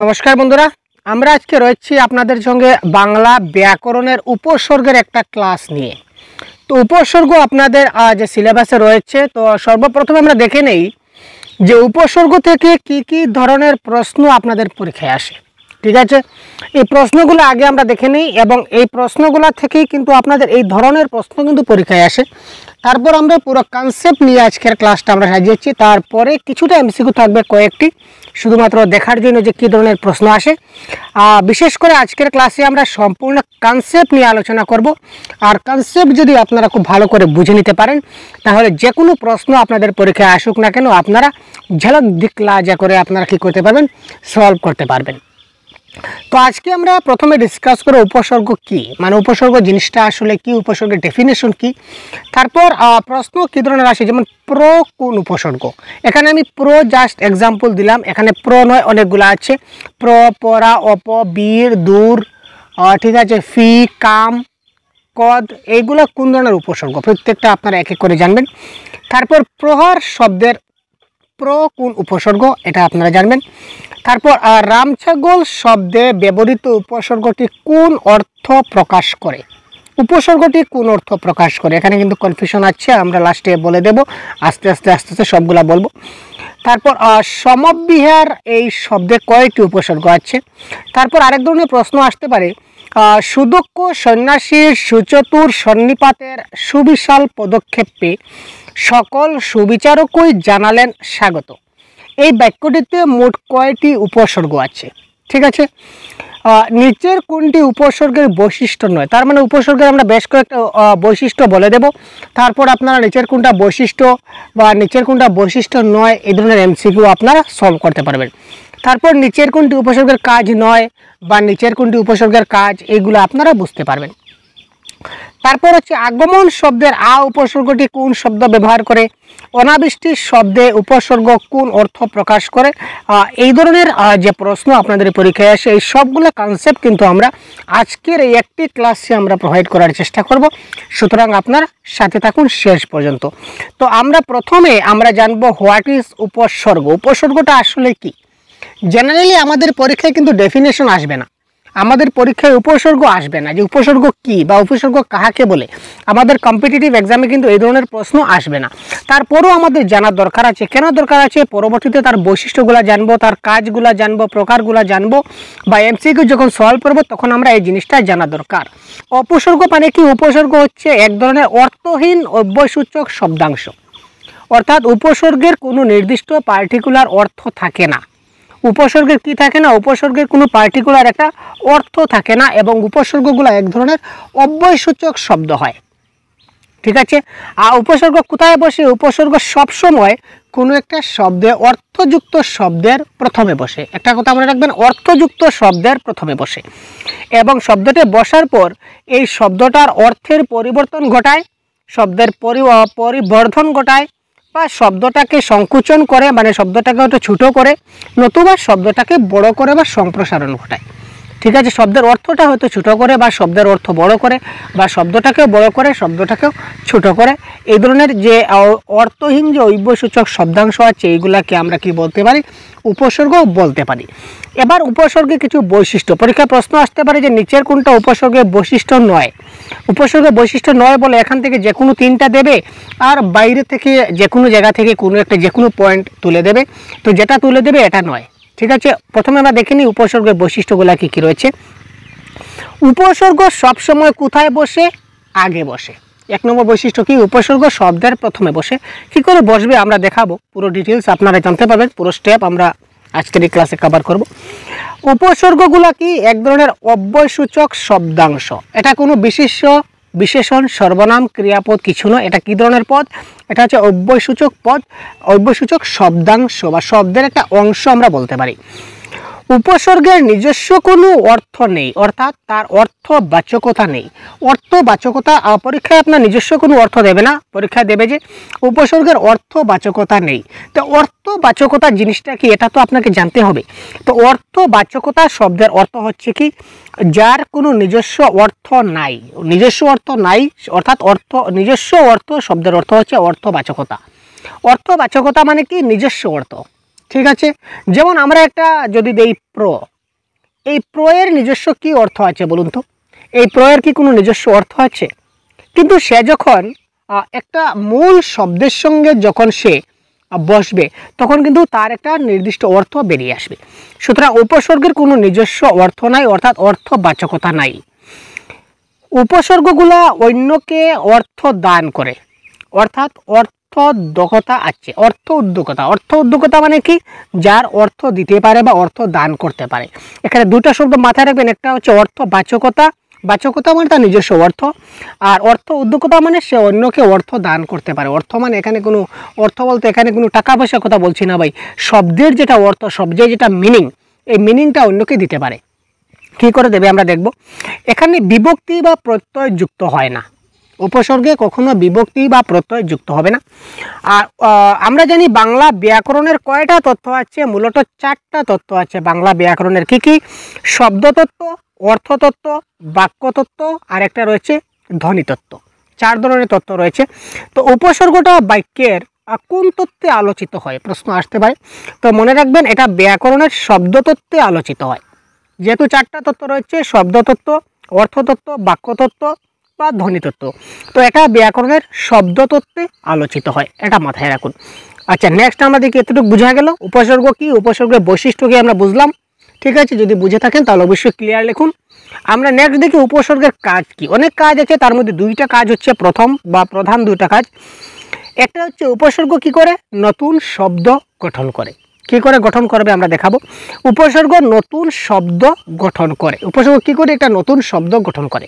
নমস্কার বন্ধুরা, আমরা আজকে রয়েছি আপনাদের সঙ্গে বাংলা ব্যাকরণের উপসর্গের একটা ক্লাস নিয়ে। তো উপসর্গ আপনাদের যে সিলেবাসে রয়েছে, তো সর্বপ্রথমে আমরা দেখে নেই যে উপসর্গ থেকে কি ধরনের প্রশ্ন আপনাদের পরীক্ষায় আসে। ঠিক আছে, এই প্রশ্নগুলো আগে আমরা দেখে নিই এবং এই প্রশ্নগুলো থেকেই কিন্তু আপনাদের এই ধরনের প্রশ্ন কিন্তু পরীক্ষায় আসে। তারপর আমরা পুরো কনসেপ্ট নিয়ে আজকের ক্লাসটা আমরা সাজিয়েছি। তারপরে কিছুটা এমসিকিউ থাকবে কয়েকটি, শুধুমাত্র দেখার জন্য যে কী ধরনের প্রশ্ন আসে। বিশেষ করে আজকের ক্লাসে আমরা সম্পূর্ণ কনসেপ্ট নিয়ে আলোচনা করব। আর কনসেপ্ট যদি আপনারা খুব ভালো করে বুঝে নিতে পারেন, তাহলে যে কোনো প্রশ্ন আপনাদের পরীক্ষায় আসুক না কেন, আপনারা ঝলক দিকলা যা করে আপনারা কী করতে পারবেন, সলভ করতে পারবেন। তো আজকে আমরা প্রথমে ডিসকাস করব উপসর্গ কি, মানে উপসর্গ জিনিসটা আসলে কি, উপসর্গের ডেফিনেশন কি। তারপর প্রশ্ন কী ধরনের আসে, যেমন প্রো কোন উপসর্গ। এখানে আমি প্রো জাস্ট এক্সাম্পল দিলাম, এখানে প্রো নয় অনেকগুলো আছে। প্র, পরা, অপ, বীর, দূর, ঠিক আছে, ফি, কাম, কদ, এইগুলো কোন ধরনের উপসর্গ প্রত্যেকটা আপনারা এক এক করে জানবেন। তারপর প্রহার শব্দের প্র কোন উপসর্গ এটা আপনারা জানবেন। তারপর রামছাগল শব্দে ব্যবহৃত উপসর্গটি কোন অর্থ প্রকাশ করে, উপসর্গটি কোন অর্থ প্রকাশ করে। এখানে কিন্তু কনফিউশন আছে, আমরা লাস্টে বলে দেব, আস্তে আস্তে সবগুলা বলবো। তারপর সমবিহার এই শব্দে কয়টি উপসর্গ আছে। তারপর আরেক ধরনের প্রশ্ন আসতে পারে, সুদক্ষ সন্ন্যাসীর সুচতুর সন্নিপাতের সুবিশাল পদক্ষেপে সকল সুবিচারকই জানালেন স্বাগত। এই বাক্যটিতে মোট কয়টি উপসর্গ আছে। ঠিক আছে, নিচের কোনটি উপসর্গের বৈশিষ্ট্য নয়, তার মানে উপসর্গের আমরা বেশ কয়েকটা বৈশিষ্ট্য বলে দেব। তারপর আপনারা নিচের কোনটা বৈশিষ্ট্য বা নিচের কোনটা বৈশিষ্ট্য নয়, এই ধরনের এমসিকিউ আপনারা সলভ করতে পারবেন। তারপর নিচের কোনটি উপসর্গের কাজ নয় বা নিচের কোনটি উপসর্গের কাজ, এগুলো আপনারা বুঝতে পারবেন। তারপর হচ্ছে আগমন শব্দের উপসর্গটি কোন শব্দ ব্যবহার করে, অনাবৃষ্টি শব্দে উপসর্গ কোন অর্থ প্রকাশ করে। এই ধরনের যে প্রশ্ন আপনাদের পরীক্ষায় আসে, এই সবগুলো কনসেপ্ট কিন্তু আমরা আজকের এই একটি ক্লাসে আমরা প্রোভাইড করার চেষ্টা করব। সুতরাং আপনারা সাথে থাকুন শেষ পর্যন্ত। তো প্রথমে আমরা জানবো হোয়াট ইজ উপসর্গ। উপসর্গটা আসলে কি। জেনারেলি আমাদের পরীক্ষায় কিন্তু ডেফিনেশন আসবে না, আমাদের পরীক্ষায় উপসর্গ আসবে না, যে উপসর্গ কি বা উপসর্গ কাহাকে বলে। আমাদের কম্পিটিটিভ এক্সামে কিন্তু এই ধরনের প্রশ্ন আসবে না। তারপরও আমাদের জানার দরকার আছে। কেন দরকার আছে, পরবর্তীতে তার বৈশিষ্ট্যগুলো জানবো, তার কাজগুলো জানবো, প্রকারগুলো জানবো, বা এমসিকিউ যখন সলভ করবো তখন আমরা এই জিনিসটা জানা দরকার। উপসর্গ মানে কি, উপসর্গ হচ্ছে এক ধরনের অর্থহীন অব্যয়সূচক শব্দাংশ। অর্থাৎ উপসর্গের কোনো নির্দিষ্ট পার্টিকুলার অর্থ থাকে না। উপসর্গের কি থাকে না, উপসর্গের কোনো পার্টিকুলার একটা অর্থ থাকে না, এবং উপসর্গগুলো এক ধরনের অব্যয়সূচক শব্দ হয়। ঠিক আছে, আর উপসর্গ কোথায় বসে, উপসর্গ সবসময় কোনো একটা শব্দে অর্থযুক্ত শব্দের প্রথমে বসে। একটা কথা মনে রাখবেন, অর্থযুক্ত শব্দের প্রথমে বসে, এবং শব্দটি বসার পর এই শব্দটার অর্থের পরিবর্তন ঘটায়, শব্দের পরিবর্ধন ঘটায়, বা শব্দটাকে সংকুচন করে, মানে শব্দটাকে একটু ছোটো করে, নতুবা শব্দটাকে বড় করে বা সম্প্রসারণ ঘটায়। ঠিক আছে, শব্দের অর্থটা হয়তো ছোটো করে, বা শব্দের অর্থ বড় করে, বা শব্দটাকেও বড় করে, শব্দটাকেও ছোটো করে। এই ধরনের যে অর্থহীন যে অব্যয়সূচক শব্দাংশ আছে, এইগুলাকে আমরা কি বলতে পারি, উপসর্গ বলতে পারি। এবার উপসর্গের কিছু বৈশিষ্ট্য, পরীক্ষা প্রশ্ন আসতে পারে যে নিচের কোনটা উপসর্গের বৈশিষ্ট্য নয়। উপসর্গের বৈশিষ্ট্য নয় বলে এখান থেকে যে কোনো তিনটা দেবে, আর বাইরে থেকে যে কোনো জায়গা থেকে কোনো একটা যে কোনো পয়েন্ট তুলে দেবে। তো যেটা তুলে দেবে এটা নয়। ঠিক আছে, প্রথমে আমরা দেখে নিই উপসর্গের বৈশিষ্ট্যগুলো কী রয়েছে। উপসর্গ সবসময় কোথায় বসে, আগে বসে। এক নম্বর বৈশিষ্ট্য কি, উপসর্গ শব্দের প্রথমে বসে। কী করে বসবে আমরা দেখাবো, পুরো ডিটেলস আপনারা জানতে পারবেন, পুরো স্টেপ আমরা আজকের এই ক্লাসে কভার করব। উপসর্গগুলো কি, এক ধরনের অব্যয়সূচক শব্দাংশ। এটা কোনো বিশেষণ, সর্বনাম, ক্রিয়াপদ কিছু নয়। এটা কি ধরনের পদ, এটা হচ্ছে অব্যয়সূচক পদ, অব্যয়সূচক শব্দাংশ বা শব্দের একটা অংশ আমরা বলতে পারি। উপসর্গের নিজস্ব কোনো অর্থ নেই, অর্থাৎ তার অর্থবাচকতা নেই। অর্থবাচকতা পরীক্ষায় আপনার নিজস্ব কোনো অর্থ দেবে না, পরীক্ষায় দেবে যে উপসর্গের অর্থবাচকতা নেই। তো অর্থবাচকতা জিনিসটা কি, এটা তো আপনাকে জানতে হবে। তো অর্থবাচকতা শব্দের অর্থ হচ্ছে কি, যার কোনো নিজস্ব অর্থ নাই। নিজস্ব অর্থ নাই অর্থাৎ নিজস্ব অর্থ শব্দের অর্থ হচ্ছে অর্থবাচকতা। অর্থবাচকতা মানে কি, নিজস্ব অর্থ। ঠিক আছে, যেমন আমরা একটা যদি দেই প্র, এই প্র এর নিজস্ব কি অর্থ আছে বলুন তো? এই প্র এর কি কোনো নিজস্ব অর্থ আছে? কিন্তু সে যখন একটা মূল শব্দের সঙ্গে যখন সে বসবে তখন কিন্তু তার একটা নির্দিষ্ট অর্থ বেরিয়ে আসবে। সুতরাং উপসর্গের কোনো নিজস্ব অর্থ নাই, অর্থাৎ অর্থবাচকতা নাই। উপসর্গগুলা অন্যকে অর্থ দান করে, অর্থাৎ অর্থোদ্যোগতা আছে। অর্থোদ্যোগতা মানে কি? যার অর্থ দিতে পারে বা অর্থ দান করতে পারে। এখানে দুটো শব্দ মাথায় রাখবেন, একটা হচ্ছে অর্থবাচকতা, বাচকতা মানে তার নিজস্ব অর্থ, আর অর্থ উদ্যোগতা মানে সে অন্যকে অর্থ দান করতে পারে। অর্থ মানে এখানে কোনো অর্থ বলতে এখানে কোনো টাকা পয়সার কথা বলছি না ভাই, শব্দের যেটা অর্থ, শব্দের যেটা মিনিং, এই মিনিংটা অন্যকে দিতে পারে। কী করে দেবে আমরা দেখব। এখানে বিভক্তি বা প্রত্যয় যুক্ত হয় না, উপসর্গে কখনো বিভক্তি বা প্রত্যয় যুক্ত হবে না। আর আমরা জানি বাংলা ব্যাকরণের কয়টা তত্ত্ব আছে? মূলত 4টা তত্ত্ব আছে বাংলা ব্যাকরণের। কি কি? শব্দতত্ত্ব, অর্থতত্ত্ব, বাক্যতত্ত্ব আর একটা রয়েছে ধ্বনিতত্ত্ব। 4 ধরনের তত্ত্ব রয়েছে। তো উপসর্গটা বাক্যের কোন তত্ত্বে আলোচিত হয় প্রশ্ন আসতে পারে। তো মনে রাখবেন এটা ব্যাকরণের শব্দতত্ত্বে আলোচিত হয়। যেহেতু 4টা তত্ত্ব রয়েছে, শব্দতত্ত্ব, অর্থতত্ত্ব, বাক্যতত্ত্ব বা ধ্বনিতত্ত্ব, তো এটা ব্যাকরণের শব্দতত্ত্বে আলোচিত হয়, এটা মাথায় রাখুন। আচ্ছা, নেক্সট আমরা দেখি এতটুকু বোঝা গেল উপসর্গ কি, উপসর্গের বৈশিষ্ট্য কি আমরা বুঝলাম। ঠিক আছে, যদি বুঝে থাকেন তাহলে অবশ্যই ক্লিয়ার লিখুন। আমরা নেক্সট দেখি উপসর্গের কাজ কি। অনেক কাজ আছে, তার মধ্যে 2টা কাজ হচ্ছে প্রথম বা প্রধান 2টা কাজ। একটা হচ্ছে উপসর্গ কি করে? নতুন শব্দ গঠন করে। কি করে গঠন করবে আমরা দেখাবো। উপসর্গ নতুন শব্দ গঠন করে। উপসর্গ কি করে? একটা নতুন শব্দ গঠন করে,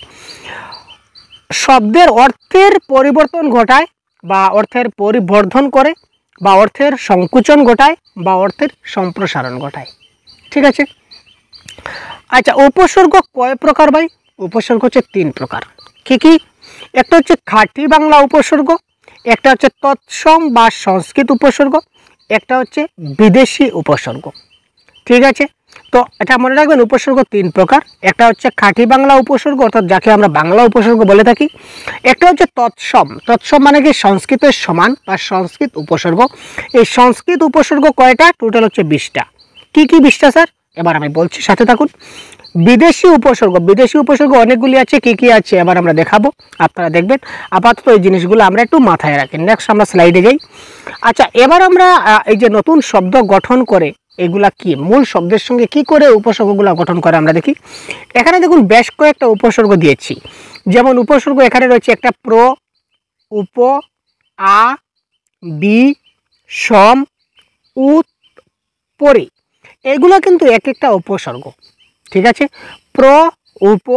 শব্দের অর্থের পরিবর্তন ঘটায় বা অর্থের পরিবর্ধন করে বা অর্থের সংকুচন ঘটায় বা অর্থের সম্প্রসারণ ঘটায়। ঠিক আছে। আচ্ছা, উপসর্গ কয় প্রকার ভাই? উপসর্গ হচ্ছে 3 প্রকার। কি কি? একটা হচ্ছে খাঁটি বাংলা উপসর্গ, একটা হচ্ছে তৎসম বা সংস্কৃত উপসর্গ, একটা হচ্ছে বিদেশি উপসর্গ। ঠিক আছে, তো এটা মনে রাখবেন উপসর্গ 3 প্রকার। একটা হচ্ছে খাঁটি বাংলা উপসর্গ, অর্থাৎ যাকে আমরা বাংলা উপসর্গ বলে থাকি। একটা হচ্ছে তৎসম, তৎসম মানে কি সংস্কৃতের সমান বা সংস্কৃত উপসর্গ। এই সংস্কৃত উপসর্গ কয়টা? টোটাল হচ্ছে 20টা। কি কি 20টা স্যার? এবার আমি বলছি, সাথে থাকুন। বিদেশি উপসর্গ, বিদেশি উপসর্গ অনেকগুলি আছে। কি কি আছে এবার আমরা দেখাবো, আপনারা দেখবেন। আপাতত এই জিনিসগুলো আমরা একটু মাথায় রাখি। নেক্সট আমরা স্লাইডে যাই। আচ্ছা, এবার আমরা এই যে নতুন শব্দ গঠন করে, এগুলা কি মূল শব্দের সঙ্গে কি করে উপসর্গগুলো গঠন করে আমরা দেখি। এখানে দেখুন বেশ কয়েকটা উপসর্গ দিয়েছি। যেমন উপসর্গ এখানে রয়েছে একটা প্র, উপ, আ, বি, সম, উত, পরি। এগুলো কিন্তু এক একটা উপসর্গ। ঠিক আছে, প্র, উপ,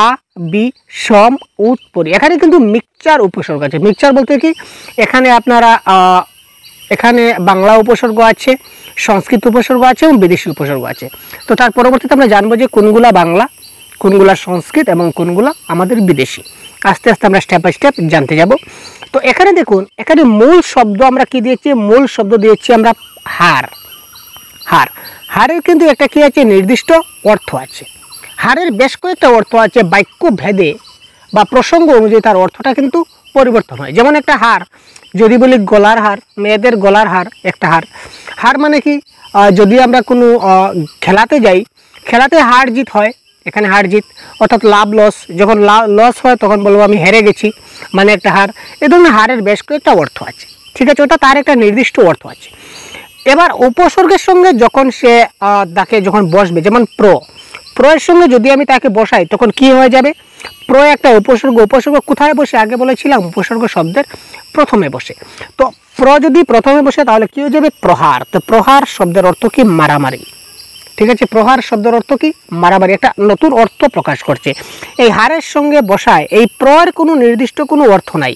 আ, বি, সম, উত, পরি। এখানে কিন্তু মিক্সচার উপসর্গ আছে। মিক্সচার বলতে কি? এখানে আপনারা এখানে বাংলা উপসর্গ আছে, সংস্কৃত উপসর্গ আছে এবং বিদেশি উপসর্গ আছে। তো তার পরবর্তীতে আমরা জানবো যে কোনগুলা বাংলা, কোনগুলা সংস্কৃত এবং কোনগুলা আমাদের বিদেশি। আস্তে আস্তে আমরা স্টেপ বাই স্টেপ জানতে যাব। তো এখানে দেখুন, এখানে মূল শব্দ আমরা কি দিয়েছি? মূল শব্দ দিয়েছি আমরা হার। হার, হারের কিন্তু একটা কি আছে? নির্দিষ্ট অর্থ আছে। হারের বেশ কয়েকটা অর্থ আছে, বাক্য ভেদে বা প্রসঙ্গ অনুযায়ী তার অর্থটা কিন্তু পরিবর্তন হয়। যেমন একটা হার যদি বলি গলার হার, মেয়েদের গলার হার একটা হার। হার মানে কি? যদি আমরা কোনো খেলাতে যাই, খেলাতে হার জিত হয়, এখানে হার জিত অর্থাৎ লাভ লস। যখন লস হয় তখন বলবো আমি হেরে গেছি, মানে একটা হার। এ ধরনের হারের বেশ কয়েকটা অর্থ আছে। ঠিক আছে, ওটা তার একটা নির্দিষ্ট অর্থ আছে। এবার উপসর্গের সঙ্গে যখন সে তাকে যখন বসবে, যেমন প্রয়ের সঙ্গে যদি আমি তাকে বসাই তখন কি হয়ে যাবে? প্র একটা উপসর্গ। উপসর্গ কোথায় বসে? আগে বলেছিলাম উপসর্গ শব্দের প্রথমে বসে। তো প্র যদি প্রথমে বসে তাহলে কি হয়ে যাবে? প্রহার। তো প্রহার শব্দের অর্থ কি? মারামারি। ঠিক আছে, প্রহার শব্দের অর্থ কি? মারামারি। একটা নতুন অর্থ প্রকাশ করছে। এই হারের সঙ্গে বসায় এই প্রয়ের কোনো নির্দিষ্ট কোনো অর্থ নাই,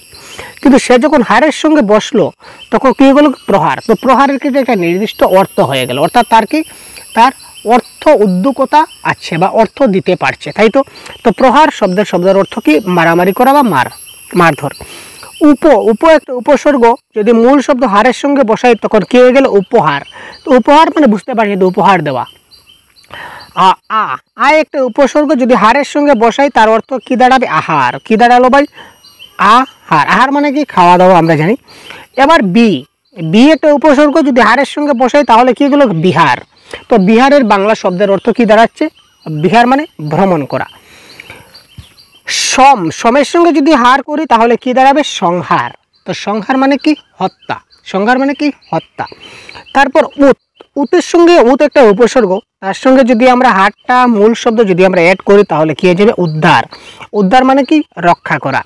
কিন্তু সে যখন হারের সঙ্গে বসলো তখন কী হলো? প্রহার। তো প্রহারের কিন্তু একটা নির্দিষ্ট অর্থ হয়ে গেল, অর্থাৎ তার কি? তার অর্থ উদ্যোগতা আছে বা অর্থ দিতে পারছে, তাই তো। তো প্রহার শব্দের অর্থ কি? মারামারি করা বা মারধর। উপ একটা উপসর্গ যদি মূল শব্দ হারের সঙ্গে বসাই তখন কি হয়ে গেল? উপহার। তো উপহার মানে বুঝতে পারছি তো উপহার দেওয়া। আ একটা উপসর্গ যদি হারের সঙ্গে বসাই তার অর্থ কি দাঁড়াবে? আহার। কি দাঁড়ালো ভাই? আহার। আহার মানে কি? খাওয়া দাওয়া, আমরা জানি। এবার বি একটা উপসর্গ, যদি হারের সঙ্গে বসাই তাহলে কি হলো বিহার। তো বিহারের বাংলা শব্দের অর্থ কি দাঁড়াচ্ছে? বিহার মানে ভ্রমণ করা। সমের সঙ্গে যদি হার করি তাহলে কি দাঁড়াবে? সংহার। তো সংহার মানে কি? হত্যা। সংহার মানে কি? হত্যা। তারপর উতের সঙ্গে একটা উপসর্গ, তার সঙ্গে যদি আমরা হারটা মূল শব্দ যদি আমরা অ্যাড করি তাহলে কি হয়ে যাবে? উদ্ধার। উদ্ধার মানে কি? রক্ষা করা।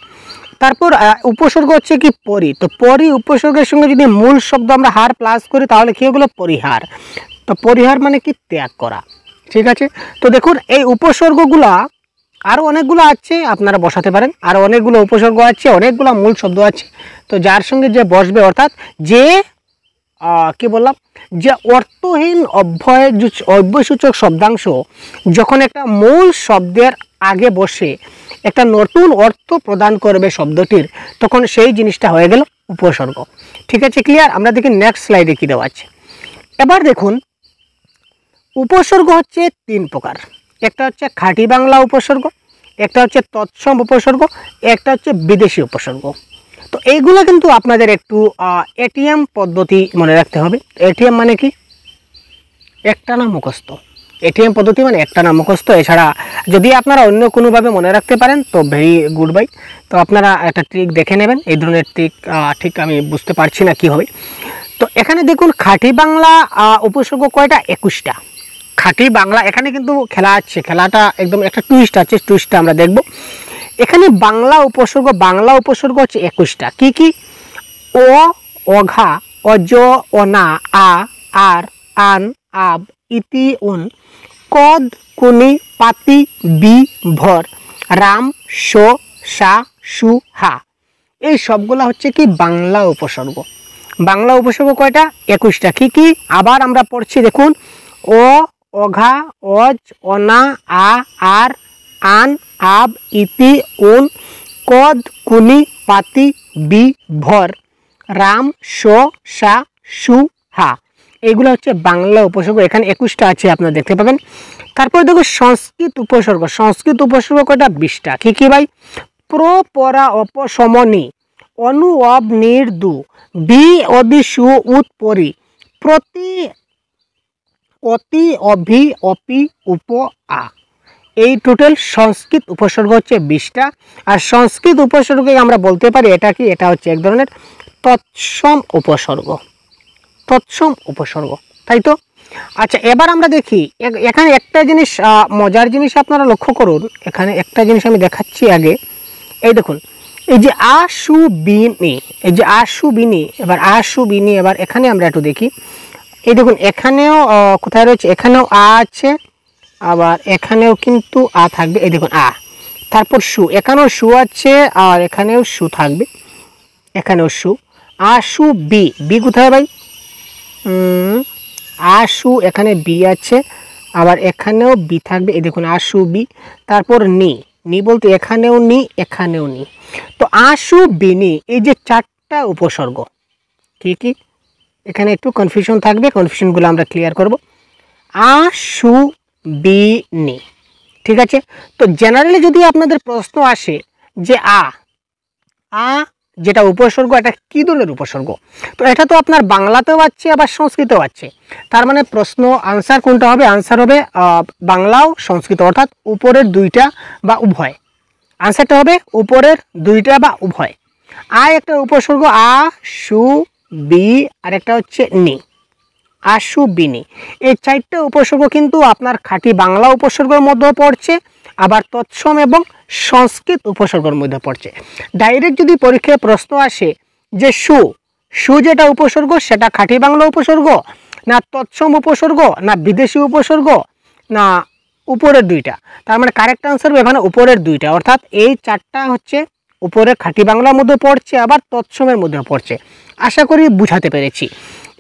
তারপর উপসর্গ হচ্ছে কি? পরি। তো পরি উপসর্গের সঙ্গে যদি মূল শব্দ আমরা হার প্লাস করি তাহলে কি হলো? পরিহার। তো পরিহার মানে কি? ত্যাগ করা। ঠিক আছে। তো দেখুন এই উপসর্গগুলা আরও অনেকগুলো আছে, আপনারা বসাতে পারেন। আরও অনেকগুলো উপসর্গ আছে, অনেকগুলো মূল শব্দ আছে। তো যার সঙ্গে যে বসবে, অর্থাৎ যে কি বললাম, যে অর্থহীন অব্যয়সূচক শব্দাংশ যখন একটা মূল শব্দের আগে বসে একটা নতুন অর্থ প্রদান করবে শব্দটির, তখন সেই জিনিসটা হয়ে গেল উপসর্গ। ঠিক আছে, ক্লিয়ার? আমরা দেখি নেক্সট স্লাইডে কী দেওয়া আছে। এবার দেখুন উপসর্গ হচ্ছে তিন প্রকার। একটা হচ্ছে খাঁটি বাংলা উপসর্গ, একটা হচ্ছে তৎসম উপসর্গ, একটা হচ্ছে বিদেশি উপসর্গ। তো এইগুলো কিন্তু আপনাদের একটু এটিএম পদ্ধতি মনে রাখতে হবে। এটিএম মানে কি? একটানা মুখস্থ। এটিএম পদ্ধতি মানে একটানা মুখস্থ। এছাড়া যদি আপনারা অন্য কোনোভাবে মনে রাখতে পারেন তো ভেরি গুড বাই। তো আপনারা একটা ট্রিক দেখে নেবেন, এই ধরনের ট্রিক ঠিক আমি বুঝতে পারছি না কী হবে। তো এখানে দেখুন খাঁটি বাংলা উপসর্গ কয়টা? 21টা। খাঁটি বাংলা, এখানে কিন্তু খেলা আছে, খেলাটা একদম একটা টুইস্ট আছে, টুইস্টটা আমরা দেখব। এখানে বাংলা উপসর্গ হচ্ছে 21টা। কি কি? ও, অঘা, অজ, অনা, আ, আর, আন, আব, ইতি, উন, কদ, কুনি, পাতি, বি, ভর, রাম, শো, সা, সু, হা। এই সবগুলা হচ্ছে কি? বাংলা উপসর্গ। বাংলা উপসর্গ কয়টা? 21টা। কি কি? আবার আমরা পড়ছি দেখুন, ও, অঘা, অজ, অনা, আ, আর, আন, আব, ইতি, উন, কদ, কুনি, পাতি, বি, ভর, রাম, শো, সা, সু, হা। এইগুলো হচ্ছে বাংলা উপসর্গ। এখানে 21টা আছে, আপনারা দেখতে পাবেন। তারপর দেখো সংস্কৃত উপসর্গ। সংস্কৃত উপসর্গ কয়টা? 20টা। কি কি ভাই? প্র, পরা, অপসমনি, অনু, অব, নির্দু, বি, অদি, সু, উৎ, পরি, প্রতি, অতি, অভি, অপি, উপ, আ। এই টোটাল সংস্কৃত উপসর্গ হচ্ছে 20টা। আর সংস্কৃত উপসর্গকে আমরা বলতে পারি এটা কি? এটা হচ্ছে এক ধরনের তৎসম উপসর্গ। তৎসম উপসর্গ, তাই তো? আচ্ছা, এবার আমরা দেখি এখানে একটা জিনিস, মজার জিনিস আপনারা লক্ষ্য করুন। এখানে একটা জিনিস আমি দেখাচ্ছি আগে। এই দেখুন, এই যে আশু বিনি, এই যে আশু বিনি, এবার আশু বিনি, এবার এখানে আমরা একটু দেখি। এই দেখুন এখানেও কোথায় রয়েছে? এখানেও আ আছে, আবার এখানেও কিন্তু আ থাকবে। এই দেখুন আ, তারপর সু, এখানেও সু আছে, আর এখানেও সু থাকবে, এখানেও সু। আশু বি, বি কোথায় ভাই? আশু, এখানে বি আছে, আবার এখানেও বি থাকবে। এই দেখুন আশু বি। তারপর নি, নি বলতে এখানেও নি, এখানেও নি। তো আশু বিনি, এই যে 4টা উপসর্গ, কি কি? এখানে একটু কনফিউশন থাকবে, কনফিউশনগুলো আমরা ক্লিয়ার করব। আশু বিনি, ঠিক আছে। তো জেনারেলি যদি আপনাদের প্রশ্ন আসে যে আ যেটা উপসর্গ, এটা কী ধরনের উপসর্গ? তো এটা তো আপনার বাংলাতেও আছে, আবার সংস্কৃতেও আছে। তার মানে প্রশ্ন আনসার কোনটা হবে? আনসার হবে বাংলাও সংস্কৃত, অর্থাৎ উপরের 2টা বা উভয়। আনসারটা হবে উপরের 2টা বা উভয়। একটা উপসর্গ আ, সু, বি, আর একটা হচ্ছে নি, আশু বিনি। এই 4টা উপসর্গ কিন্তু আপনার খাঁটি বাংলা উপসর্গের মধ্যে পড়ছে, আবার তৎসম এবং সংস্কৃত উপসর্গের মধ্যে পড়ছে। ডাইরেক্ট যদি পরীক্ষায় প্রশ্ন আসে যে সু যেটা উপসর্গ সেটা খাঁটি বাংলা উপসর্গ, না তৎসম উপসর্গ, না বিদেশি উপসর্গ, না উপরের 2টা, তার মানে কারেক্ট আনসার হবে এখানে উপরের 2টা। অর্থাৎ এই 4টা হচ্ছে উপরে খাঁটি বাংলার মধ্যে পড়ছে, আবার তৎসমের মধ্যে পড়ছে। আশা করি বুঝাতে পেরেছি।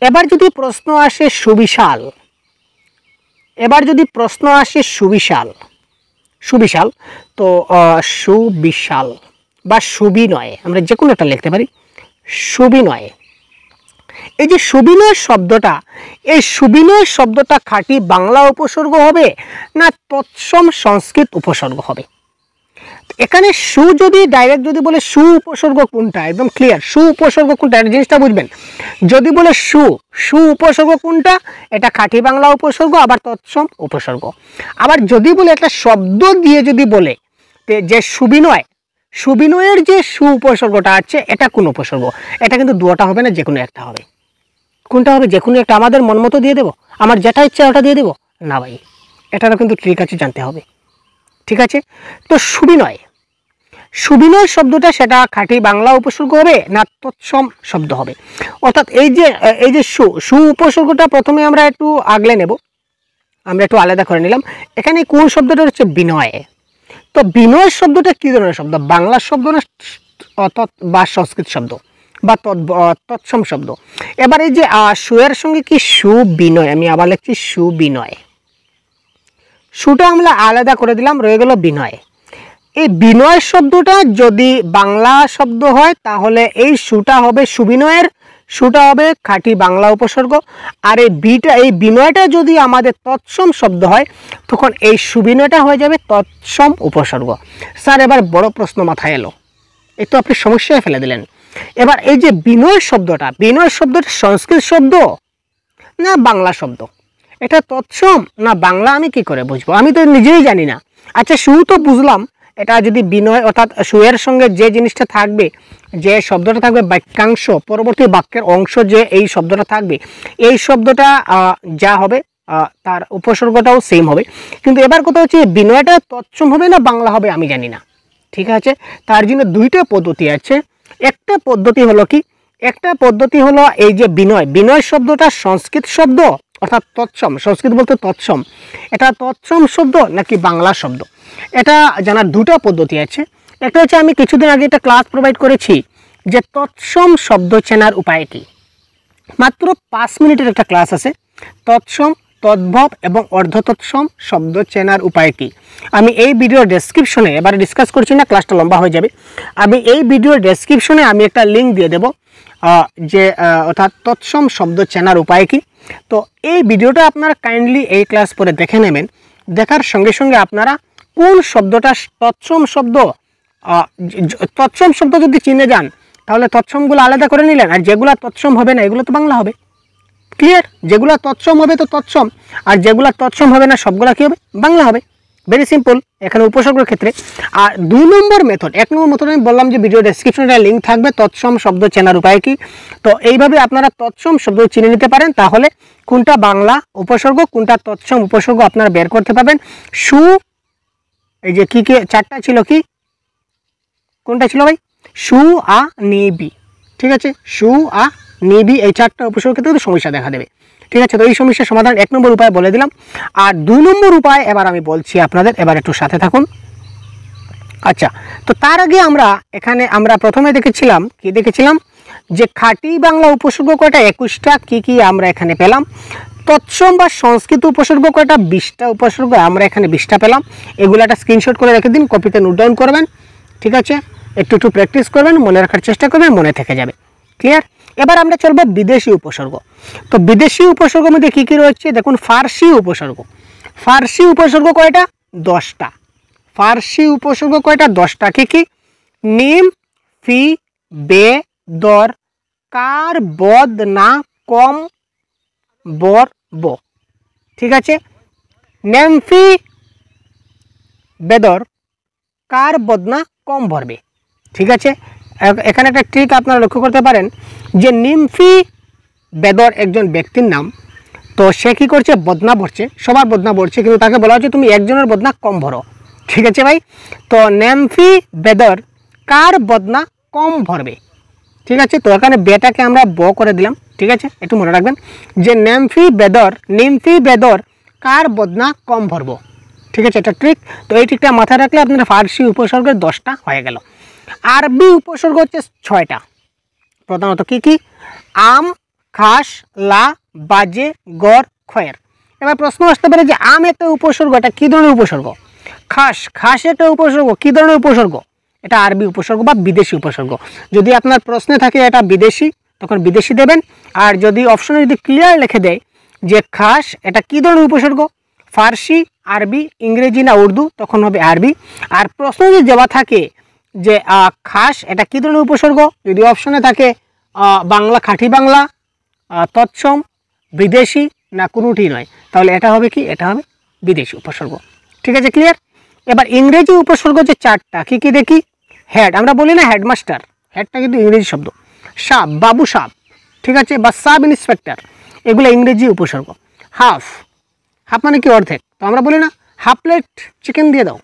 এবার যদি প্রশ্ন আসে সুবিশাল, সুবিশাল, তো সুবিশাল বা সুবিনয়, আমরা যে কোনো একটা লিখতে পারি, সুবিনয়। এই যে সুবিনয় শব্দটা, এই সুবিনয় শব্দটা খাঁটি বাংলা উপসর্গ হবে না তৎসম সংস্কৃত উপসর্গ হবে? এখানে সু যদি ডাইরেক্ট যদি বলে সু উপসর্গ কোনটা, একদম ক্লিয়ার, সু উপসর্গ কোনটা এই জিনিসটা বুঝবেন। যদি বলে সু, সু উপসর্গ কোনটা, এটা খাঁটি বাংলা উপসর্গ, আবার তৎসম উপসর্গ। আবার যদি বলে একটা শব্দ দিয়ে যদি বলে যে সুবিনয়, সুবিনয়ের যে সু উপসর্গটা আছে এটা কোন উপসর্গ, এটা কিন্তু দুটো হবে না, যে কোনো একটা হবে। কোনটা হবে? যে কোনো একটা। আমাদের মন মতো দিয়ে দেবো, আমার যেটা ইচ্ছা ওটা দিয়ে দেবো না ভাই, এটারও কিন্তু ট্রিক আছে, জানতে হবে। ঠিক আছে, তো সুবিনয়, সুবিনয় শব্দটা সেটা খাঁটি বাংলা উপসর্গ হবে না তৎসম শব্দ হবে? অর্থাৎ এই যে সু, সু উপসর্গটা প্রথমে আমরা একটু আগলে নেব, আমরা একটু আলাদা করে নিলাম। এখানে কোন শব্দটা হচ্ছে বিনয়। তো বিনয় শব্দটা কি ধরনের শব্দ? বাংলা শব্দ না বা সংস্কৃত শব্দ বা তৎসম শব্দ? এবার এই যে সুয়ের সঙ্গে কি সুবিনয়, আমি আবার লিখছি সুবিনয়, সুটা আমরা আলাদা করে দিলাম, রয়ে গেল বিনয়। এই বিনয় শব্দটা যদি বাংলা শব্দ হয় তাহলে এই সুটা হবে সুবিনয়ের, সুটা হবে খাঁটি বাংলা উপসর্গ। আর এই বিনয়টা যদি আমাদের তৎসম শব্দ হয় তখন এই সুবিনয়টা হয়ে যাবে তৎসম উপসর্গ। স্যার এবার বড় প্রশ্ন মাথায় এলো, এই তো আপনি সমস্যায় ফেলে দিলেন। এবার এই যে বিনয় শব্দটা, বিনয় শব্দটা সংস্কৃত শব্দ না বাংলা শব্দ? এটা তৎসম না বাংলা, আমি কি করে বুঝবো? আমি তো নিজেই জানি না। আচ্ছা সু তো বুঝলাম, এটা যদি বিনয় অর্থাৎ সুয়ের সঙ্গে যে জিনিসটা থাকবে, যে শব্দটা থাকবে বাক্যাংশ, পরবর্তী বাক্যের অংশ যে এই শব্দটা থাকবে, এই শব্দটা যা হবে তার উপসর্গটাও সেম হবে। কিন্তু এবার কথা হচ্ছে বিনয়টা তৎসম হবে না বাংলা হবে, আমি জানি না। ঠিক আছে, তার জন্য দুইটা পদ্ধতি আছে। একটা পদ্ধতি হলো কি, একটা পদ্ধতি হলো এই যে বিনয়, বিনয় শব্দটা সংস্কৃত শব্দ অর্থাৎ তৎসম, সংস্কৃত বলতে তৎসম, এটা তৎসম শব্দ নাকি বাংলা শব্দ, এটা জানার দুটো পদ্ধতি আছে। একটা হচ্ছে আমি কিছুদিন আগে একটা ক্লাস প্রোভাইড করেছি যে তৎসম শব্দ চেনার উপায় কি, মাত্র 5 মিনিটের একটা ক্লাস আছে, তৎসম, তদ্ভব এবং অর্ধতৎসম শব্দ চেনার উপায় কি। আমি এই ভিডিওর ডেসক্রিপশনে, এবারে ডিসকাস করছি না, ক্লাসটা লম্বা হয়ে যাবে, আমি এই ভিডিওর ডেসক্রিপশনে আমি একটা লিঙ্ক দিয়ে দেব, যে অর্থাৎ তৎসম শব্দ চেনার উপায় কি। তো এই ভিডিওটা আপনারা কাইন্ডলি এই ক্লাস পরে দেখে নেবেন, দেখার সঙ্গে সঙ্গে আপনারা কোন শব্দটা তৎসম শব্দ, তৎসম শব্দ যদি চিনে যান তাহলে তৎসমগুলো আলাদা করে নিলেন, আর যেগুলো তৎসম হবে না এগুলো তো বাংলা হবে। ক্লিয়ার? যেগুলো তৎসম হবে তো তৎসম, আর যেগুলো তৎসম হবে না সবগুলা কি হবে? বাংলা হবে। ভেরি সিম্পল এখানে উপসর্গের ক্ষেত্রে। আর 2 নম্বর মেথড, 1 নম্বর মেথড আমি বললাম যে ভিডিও ডেসক্রিপশনে লিঙ্ক থাকবে, তৎসম শব্দ চেনার উপায় কি। তো এইভাবে আপনারা তৎসম শব্দ চিনে নিতে পারেন, তাহলে কোনটা বাংলা উপসর্গ কোনটা তৎসম উপসর্গ আপনারা বের করতে পারবেন। সু, এই যে কি কি চারটা ছিল, কি কোনটা ছিল ভাই? সু, আ, নি, বি। ঠিক আছে, সু, আ, নি, বি, এই চারটা উপসর্গ ক্ষেত্রে সমস্যা দেখা দেবে। ঠিক আছে, তো এই সমস্যার সমাধান 1 নম্বর উপায় বলে দিলাম। আর 2 নম্বর উপায় এবার আমি বলছি আপনাদের, এবার একটু সাথে থাকুন। আচ্ছা, তো তার আগে আমরা প্রথমে দেখেছিলাম কি, দেখেছিলাম যে খাঁটি বাংলা উপসর্গ কয়টা, 21টা, কি আমরা এখানে পেলাম। তৎসম বা সংস্কৃত উপসর্গ কয়টা, 20টা উপসর্গ, আমরা এখানে 20টা পেলাম। এগুলো একটা স্ক্রিনশট করে রেখে দিন, কপিতে নোট ডাউন করবেন। ঠিক আছে, একটু প্র্যাকটিস করবেন, মনে রাখার চেষ্টা করবেন, মনে থেকে যাবে। ক্লিয়ার? এবার আমরা চলবো বিদেশি উপসর্গ। তো বিদেশি উপসর্গের মধ্যে কী কী রয়েছে দেখুন। ফার্সি উপসর্গ, ফার্সি উপসর্গ কয়টা? 10টা। ফার্সি উপসর্গ কয়টা? 10টা। কি? নিম, ফি, বে, দর, কার, বদ, না, কম, বর, ব। ঠিক আছে, নেমফি, বেদর, কার, বদনা, কম ভরবে। ঠিক আছে, এখানে একটা ট্রিক আপনারা লক্ষ্য করতে পারেন যে নিমফি বেদর একজন ব্যক্তির নাম, তো সে কী করছে? বদনা ভরছে, সবার বদনা ভরছে, কিন্তু তাকে বলা হচ্ছে তুমি একজনের বদনা কম ভরো। ঠিক আছে ভাই, তো নেমফি বেদর কার বদনা কম ভরবে। ঠিক আছে, তো এখানে বেটাকে আমরা ব করে দিলাম। ঠিক আছে, একটু মনে রাখবেন যে নিমফি বেদর কার বদনা কম ভরবো। ঠিক আছে, এটা ট্রিক। তো এই ট্রিকটা মাথায় রাখলে আপনার ফার্সি উপসর্গের 10টা হয়ে গেল। আরবি উপসর্গ হচ্ছে 6টা, প্রধানত কি? আম, খাস, লা, বাজে, গড়, খয়ের। এবার প্রশ্ন আসতে পারে যে আম একটা উপসর্গ, এটা কী ধরনের উপসর্গ? খাস একটা উপসর্গ, কী ধরনের উপসর্গ? এটা আরবি উপসর্গ বা বিদেশি উপসর্গ। যদি আপনার প্রশ্নে থাকে এটা বিদেশি, তখন বিদেশি দেবেন। আর যদি অপশনে যদি ক্লিয়ার লিখে দেয় যে খাস এটা কী ধরনের উপসর্গ, ফার্সি, আরবি, ইংরেজি না উর্দু, তখন হবে আরবি। আর প্রশ্ন যদি দেওয়া থাকে যে খাস এটা কী ধরনের উপসর্গ, যদি অপশনে থাকে বাংলা, খাঁটি বাংলা, তৎসম, বিদেশি না কোনোটি নয়, তাহলে এটা হবে কি, এটা হবে বিদেশি উপসর্গ। ঠিক আছে, ক্লিয়ার। এবার ইংরেজি উপসর্গ যে চারটা কী কী দেখি। হেড, আমরা বলি না হেডমাস্টার, হেডটা কিন্তু ইংরেজি শব্দ। সাপ, বাবু সাপ, ঠিক আছে, বা সাব ইন্সপেক্টর, এগুলো ইংরেজি উপসর্গ। হাফ, হাফ মানে কি অর্ধেক, তো আমরা বলি না হাফ প্লেট চিকেন দিয়ে দাও,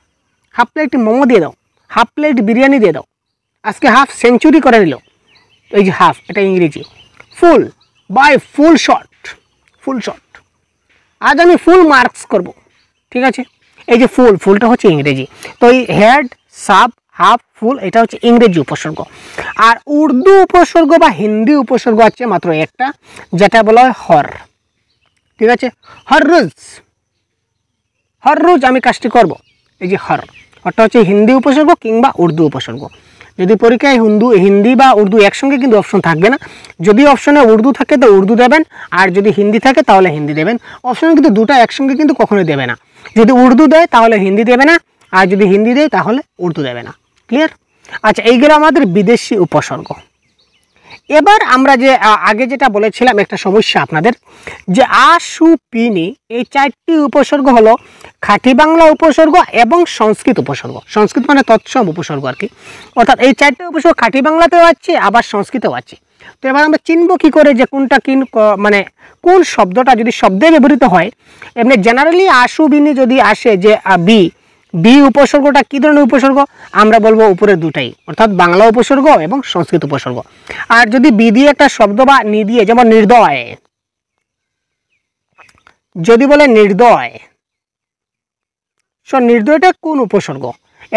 হাফ প্লেট মোমো দিয়ে দাও, হাফ প্লেট বিরিয়ানি দিয়ে দাও, আজকে হাফ সেঞ্চুরি করে নিল, এই যে হাফ, এটা ইংরেজি। Full, by full shot, full shot, আজ আমি ফুল মার্কস করব, ঠিক আছে, এই যে ফুল, ফুলটা হচ্ছে ইংরেজি। তো এই হেড, সাব, হাফ, ফুল, এটা হচ্ছে ইংরেজি উপসর্গ। আর উর্দু উপসর্গ বা হিন্দি উপসর্গ আছে মাত্র একটা, যেটা বলা হয় হর, ঠিক আছে। হর রোজ, হর রোজ আমি কাজটি করব, এই যে হর, হরটা হচ্ছে হিন্দি উপসর্গ কিংবা উর্দু উপসর্গ। যদি পরীক্ষায় হিন্দি বা উর্দু একসঙ্গে কিন্তু অপশন থাকবে না, যদি অপশনে উর্দু থাকে তো উর্দু দেবেন, আর যদি হিন্দি থাকে তাহলে হিন্দি দেবেন। অপশনে কিন্তু দুটো একসঙ্গে কিন্তু কখনোই দেবে না, যদি উর্দু দেয় তাহলে হিন্দি দেবে না, আর যদি হিন্দি দেয় তাহলে উর্দু দেবে না। ক্লিয়ার? আচ্ছা, এইগুলো আমাদের বিদেশি উপসর্গ। এবার আমরা যে আগে যেটা বলেছিলাম একটা সমস্যা আপনাদের, যে আ, সু, পি, নি, এই চারটি উপসর্গ হলো খাঁটি বাংলা উপসর্গ এবং সংস্কৃত উপসর্গ। সংস্কৃত মানে তৎসম উপসর্গ আর কি, অর্থাৎ এই চারটি উপসর্গ খাঁটি বাংলাতেও আছে আবার সংস্কৃতেও আছে। তো এবার আমরা চিনব কী করে যে কোনটা মানে কোন শব্দটা যদি শব্দে ব্যবহৃত হয়। এমনি জেনারেলি আশু বিনি যদি আসে যে বি উপসর্গটা কী ধরনের উপসর্গ, আমরা বলবো উপরের দুটাই, অর্থাৎ বাংলা উপসর্গ এবং সংস্কৃত উপসর্গ। আর যদি বি দিয়ে একটা শব্দ বা নি দিয়ে, যেমন নির্দয়, যদি বলে নির্দয়, নির্দয়টা কোন উপসর্গ,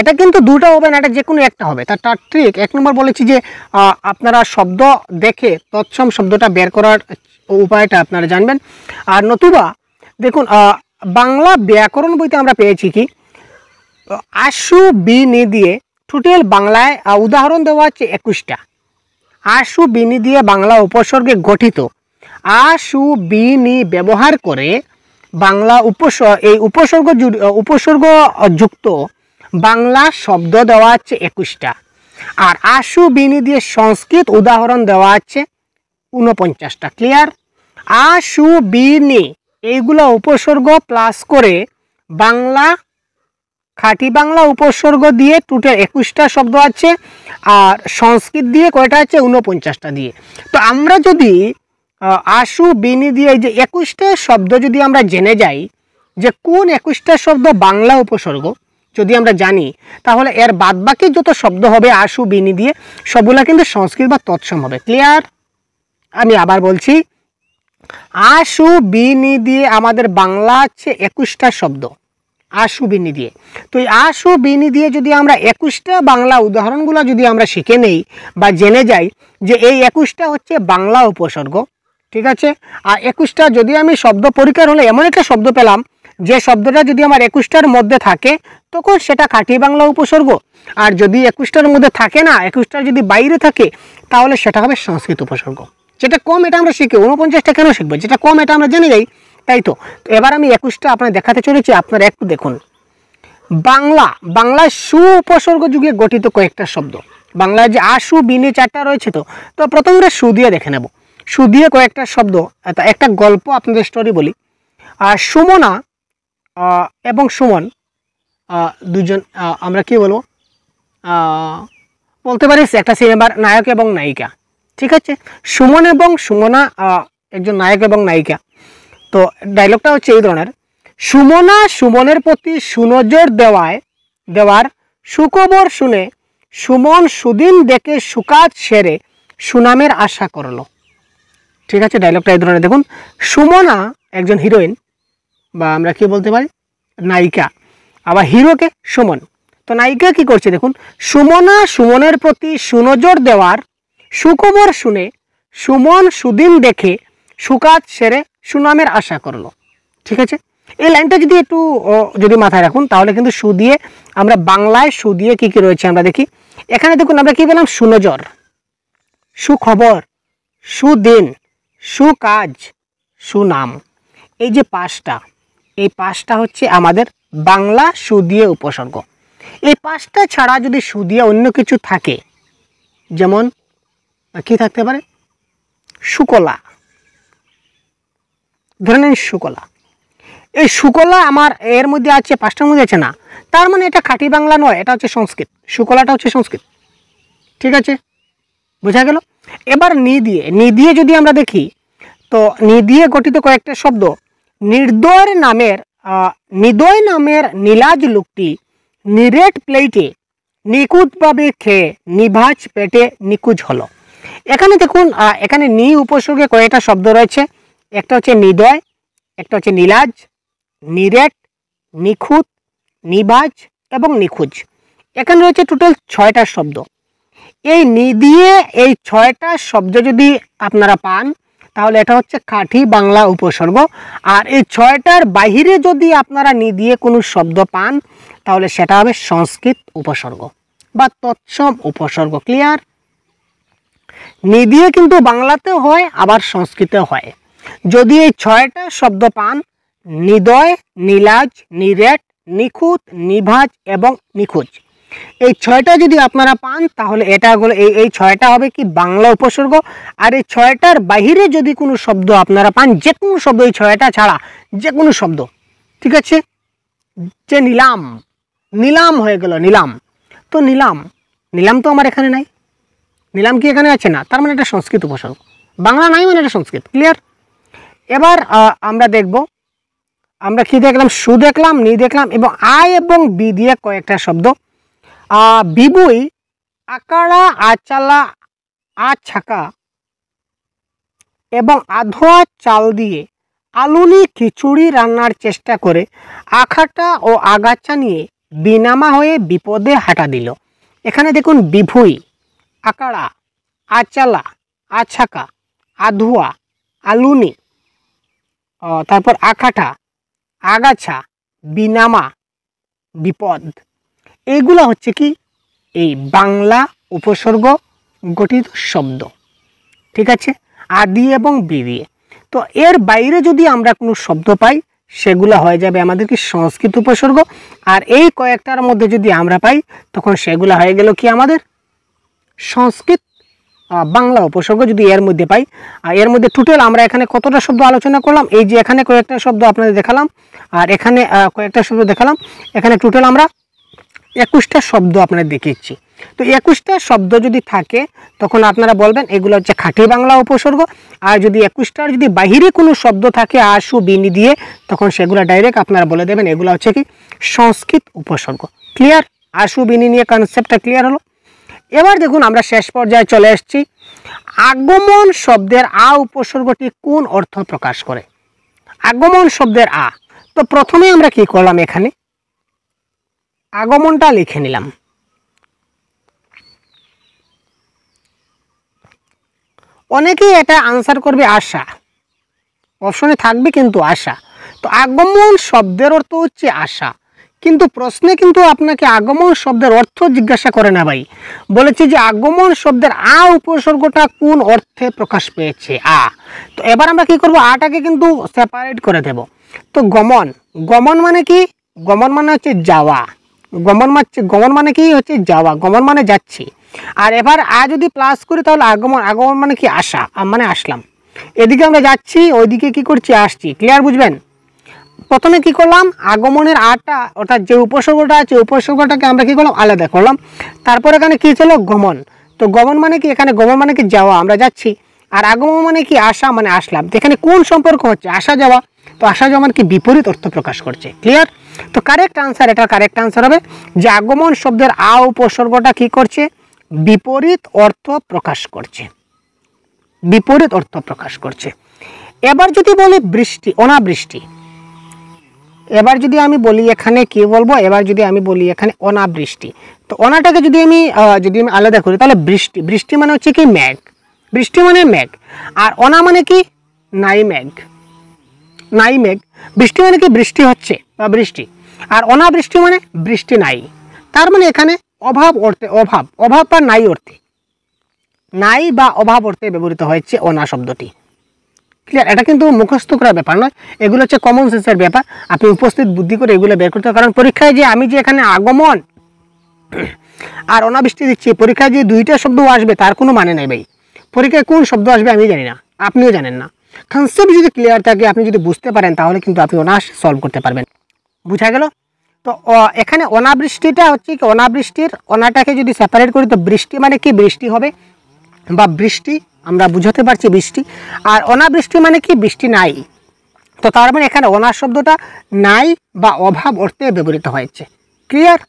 এটা কিন্তু দুটো হবে না, এটা যে কোনো একটা হবে। তার ট্রিক 1 নম্বর বলেছি যে আপনারা শব্দ দেখে তৎসম শব্দটা বের করার উপায়টা আপনারা জানবেন। আর নতুবা দেখুন বাংলা ব্যাকরণ বইতে আমরা পেয়েছি কি আশু বি নি দিয়ে টোটাল বাংলায় উদাহরণ দেওয়া আছে 21টা। আশু বি নি দিয়ে বাংলা উপসর্গে গঠিত আশু বি নি ব্যবহার করে বাংলা এই উপসর্গ যুক্ত বাংলা শব্দ দেওয়া আছে 21টা। আর আশু বিনি দিয়ে সংস্কৃত উদাহরণ দেওয়া আছে 49টা। ক্লিয়ার? আশু বিনি এইগুলো উপসর্গ প্লাস করে বাংলা খাঁটি বাংলা উপসর্গ দিয়ে টোটাল 21টা শব্দ আছে, আর সংস্কৃত দিয়ে কয়টা আছে 49টা দিয়ে। তো আমরা যদি আশু বিনি দিয়ে যে 21টা শব্দ যদি আমরা জেনে যাই যে কোন 21টা শব্দ বাংলা উপসর্গ যদি আমরা জানি, তাহলে এর বাদবাকি যত শব্দ হবে আশু বিনি দিয়ে সবগুলা কিন্তু সংস্কৃত বা তৎসম হবে। ক্লিয়ার? আমি আবার বলছি, আশু বিনি দিয়ে আমাদের বাংলা আছে 21টা শব্দ আশু বিনি দিয়ে। তো এই আশু বিনি দিয়ে যদি আমরা 21টা বাংলা উদাহরণগুলো যদি আমরা শিখে নেই বা জেনে যাই যে এই 21টা হচ্ছে বাংলা উপসর্গ, ঠিক আছে। আর 21টা যদি আমি শব্দ পরীক্ষার হলে এমন একটা শব্দ পেলাম যে শব্দটা যদি আমার 21টার মধ্যে থাকে তখন সেটা খাঁটি বাংলা উপসর্গ, আর যদি 21টার মধ্যে থাকে না, 21টার যদি বাইরে থাকে তাহলে সেটা হবে সংস্কৃত উপসর্গ। যেটা কম এটা আমরা শিখি, 49টা কেন শিখবো, যেটা কম এটা আমরা জেনে যাই, তাই তো। এবার আমি 21টা আপনার দেখাতে চলেছি, আপনারা একটু দেখুন। বাংলায় সু উপসর্গ যুগে গঠিত কয়েকটা শব্দ, বাংলায় যে আশু বিনি 4টা রয়েছে, তো প্রথম আমরা সু দিয়ে দেখে নেব। সু দিয়ে কয়েকটা শব্দ, একটা গল্প আপনাদের স্টোরি বলি। সুমনা এবং সুমন দুজন, আমরা কি বলবো, বলতে পারি একটা সিনেমার নায়ক এবং নায়িকা, ঠিক আছে। সুমন এবং সুমনা একজন নায়ক এবং নায়িকা। তো ডায়লগটা হচ্ছে এই ধরনের, সুমনা সুমনের প্রতি সুনজর দেওয়ার সুখবর শুনে সুমন সুদিন দেখে সুকাজ সেরে সুনামের আশা করলো। ঠিক আছে, ডায়লগটা এই ধরনের দেখুন। সুমনা একজন হিরোইন বা আমরা কি বলতে পারি নায়িকা, আবার হিরোকে সুমন। তো নায়িকা কি করছে দেখুন, সুমনা সুমনের প্রতি সুনজর দেওয়ার সুখবর শুনে সুমন সুদিন দেখে সুকাজ সেরে সুনামের আশা করলো। ঠিক আছে, এই লাইনটা যদি একটু যদি মাথায় রাখুন তাহলে কিন্তু সু দিয়ে আমরা বাংলায় সু দিয়ে কী কী রয়েছে আমরা দেখি। এখানে দেখুন আমরা কী পেলাম, সুনজর, সুখবর, সুদিন, সুকাজ, সুনাম। এই যে 5টা, এই 5টা হচ্ছে আমাদের বাংলা সুদিয়ে উপসর্গ। এই 5টা ছাড়া যদি সুদিয়ে অন্য কিছু থাকে, যেমন কি থাকতে পারে, শুকলা, ধরে নিন শুকলা, এই শুকলা আমার এর মধ্যে আছে, 5টার মধ্যে আছে না, তার মানে এটা খাঁটি বাংলা নয়, এটা হচ্ছে সংস্কৃত, শুকলাটা হচ্ছে সংস্কৃত। ঠিক আছে, বোঝা গেল। এবার নি দিয়ে যদি আমরা দেখি, তো নি দিয়ে গঠিত কয়েকটা শব্দ, নির্দয় নামের নীলাজ লোকটি নিরেট প্লেটে নিখুঁতভাবে খেয়ে নিভাজ পেটে নিকুজ হলো। এখানে দেখুন, এখানে নি উপসর্গে কয়েকটা শব্দ রয়েছে, একটা হচ্ছে নিদয়, একটা হচ্ছে নীলাজ, নিরেট, নিখুঁত, নিভাজ এবং নিখুঁজ। এখানে রয়েছে টোটাল 6টা শব্দ। এই নি দিয়ে এই 6টা শব্দ যদি আপনারা পান, তাহলে এটা হচ্ছে খাঁটি বাংলা উপসর্গ। আর এই 6টার বাহিরে যদি আপনারা নি দিয়ে কোনো শব্দ পান, তাহলে সেটা হবে সংস্কৃত উপসর্গ বা তৎসম উপসর্গ। ক্লিয়ার? নি দিয়ে কিন্তু বাংলাতেও হয়, আবার সংস্কৃতেও হয়। যদি এই 6টা শব্দ পান, নিদয়, নীলাজ, নিরেট, নিখুঁত, নিভাজ এবং নিখুঁজ, এই 6টা যদি আপনারা পান, তাহলে এটা হলো এই 6টা হবে কি বাংলা উপসর্গ। আর এই 6টার বাহিরে যদি কোনো শব্দ আপনারা পান, যে কোনো শব্দ, এই 6টা ছাড়া যে কোনো শব্দ, ঠিক আছে, যে নিলাম, নিলাম হয়ে গেল, নিলাম, তো নিলাম তো আমার এখানে নাই, নিলাম কি এখানে আছে না, তার মানে এটা সংস্কৃত উপসর্গ, বাংলা নাই মানে এটা সংস্কৃত। ক্লিয়ার? এবার আমরা দেখব, আমরা কি দেখলাম, সু দেখলাম, নি দেখলাম, এবং আই এবং বি দিয়ে কয়েকটা শব্দ, বিবুই, আকাড়া, আচালা, আছাকা এবং আধোয়া চাল দিয়ে আলুনি খিচুড়ি রান্নার চেষ্টা করে আখাটা ও আগাছা নিয়ে বিনামা হয়ে বিপদে হাঁটা দিল। এখানে দেখুন, বিভুই, আকাড়া, আচালা, আছাকা, আধোয়া, আলুনি, তারপর আখাটা, আগাছা, বিনামা, বিপদ, এইগুলো হচ্ছে কি এই বাংলা উপসর্গ গঠিত শব্দ। ঠিক আছে, আদি এবং বি দিয়ে। তো এর বাইরে যদি আমরা কোনো শব্দ পাই, সেগুলো হয়ে যাবে আমাদের কি সংস্কৃত উপসর্গ। আর এই কয়েকটার মধ্যে যদি আমরা পাই, তখন সেগুলো হয়ে গেল কি আমাদের সংস্কৃত বাংলা উপসর্গ। যদি এর মধ্যে পাই, আর এর মধ্যে টোটাল আমরা এখানে কতটা শব্দ আলোচনা করলাম, এই যে এখানে কয়েকটা শব্দ আপনাদের দেখালাম, আর এখানে কয়েকটা শব্দ দেখালাম, এখানে টোটাল আমরা 21টা শব্দ আপনাদের দেখিয়েছি। তো 21টা শব্দ যদি থাকে, তখন আপনারা বলবেন এগুলো হচ্ছে খাঁটি বাংলা উপসর্গ। আর যদি 21টার যদি বাহিরে কোনো শব্দ থাকে আশু বিনি দিয়ে, তখন সেগুলো ডাইরেক্ট আপনারা বলে দেবেন এগুলো হচ্ছে কি সংস্কৃত উপসর্গ। ক্লিয়ার? আশু বিনি নিয়ে কনসেপ্টটা ক্লিয়ার হলো। এবার দেখুন, আমরা শেষ পর্যায়ে চলে এসেছি। আগমন শব্দের আ উপসর্গটি কোন অর্থ প্রকাশ করে? আগমন শব্দের আ, তো প্রথমে আমরা কি করলাম, এখানে আগমনটা লিখে নিলাম। অনেকেই এটা আনসার করবে আশা, অপশনে থাকবে কিন্তু আশা। তো আগমন শব্দের অর্থ হচ্ছে আশা, কিন্তু প্রশ্নে কিন্তু আপনাকে আগমন শব্দের অর্থ জিজ্ঞাসা করে না ভাই, বলেছে যে আগমন শব্দের আ উপসর্গটা কোন অর্থে প্রকাশ পেয়েছে, আ। তো এবার আমরা কি করব, আটাকে কিন্তু সেপারেট করে দেব। তো গমন, গমন মানে কি, গমন মানে হচ্ছে যাওয়া, গমন মানে কি হচ্ছে যাওয়া, গমন মানে যাচ্ছি। আর এবার আ যদি প্লাস করি, তাহলে আগমন, আগমন মানে কি আসা, মানে আসলাম, এদিকে আমরা যাচ্ছি, ওইদিকে কি করছি, আসছি। ক্লিয়ার? বুঝবেন? প্রথমে কি করলাম, আগমনের আটা অর্থাৎ যে উপসর্গটা আছে, উপসর্গটাকে আমরা কি করলাম, আলাদা করলাম। তারপর এখানে কি ছিল, গমন। তো গমন মানে কি, এখানে গমন মানে কি যাওয়া, আমরা যাচ্ছি। আর আগমন মানে কি আসা, মানে আসলাম। তো এখানে কোন সম্পর্ক হচ্ছে, আসা যাওয়া। তো আসা যাওয়া মানে কি বিপরীত অর্থ প্রকাশ করছে। ক্লিয়ার? তো কারেক্ট আনসার, এটা কারেক্ট আনসার হবে যে আগমন শব্দের আ উপসর্গটা কি করছে, বিপরীত অর্থ প্রকাশ করছে, বিপরীত অর্থ প্রকাশ করছে। এবার যদি বলি বৃষ্টি, অনাবৃষ্টি, এবার যদি আমি বলি এখানে কি বলবো, এবার যদি আমি বলি এখানে অনাবৃষ্টি, তো অনাটাকে যদি আমি আলাদা করি, তাহলে বৃষ্টি, বৃষ্টি মানে হচ্ছে কি মেঘ, বৃষ্টি মানে মেঘ। আর অনা মানে কি নাই মেঘ, নাই মেঘ। বৃষ্টি মানে কি বৃষ্টি হচ্ছে বা বৃষ্টি, আর অনাবৃষ্টি মানে বৃষ্টি নাই। তার মানে এখানে অভাব অর্থে, অভাব, অভাব বা নাই অর্থে, নাই বা অভাব অর্থে ব্যবহৃত হয়েছে অনা শব্দটি। ক্লিয়ার? এটা কিন্তু মুখস্থ করার ব্যাপার নয়, এগুলো হচ্ছে কমন সেন্সের ব্যাপার। আপনি উপস্থিত বুদ্ধি করে এগুলো বের করতে হবে। কারণ পরীক্ষায় যে আমি যে এখানে আগমন আর অনাবৃষ্টি দিচ্ছি, পরীক্ষায় যে দুইটা শব্দ আসবে তার কোনো মানে নেই ভাই। পরীক্ষায় কোন শব্দ আসবে আমি জানি না, আপনিও জানেন না। কনসেপ্ট যদি ক্লিয়ার থাকে, আপনি যদি বুঝতে পারেন, তাহলে কিন্তু আপনি অনায়াসে সলভ করতে পারবেন। বুঝা গেল? তো এখানে অনাবৃষ্টিটা হচ্ছে কি, অনাবৃষ্টির অনাটাকে যদি সেপারেট করি তো বৃষ্টি মানে কি, বৃষ্টি হবে বা বৃষ্টি আমরা বুঝাতে পারছি বৃষ্টি। আর অনাবৃষ্টি মানে কি, বৃষ্টি নাই। তো তার মানে এখানে অনা শব্দটা নাই বা অভাব অর্থে ব্যবহৃত হয়েছে। ক্লিয়ার?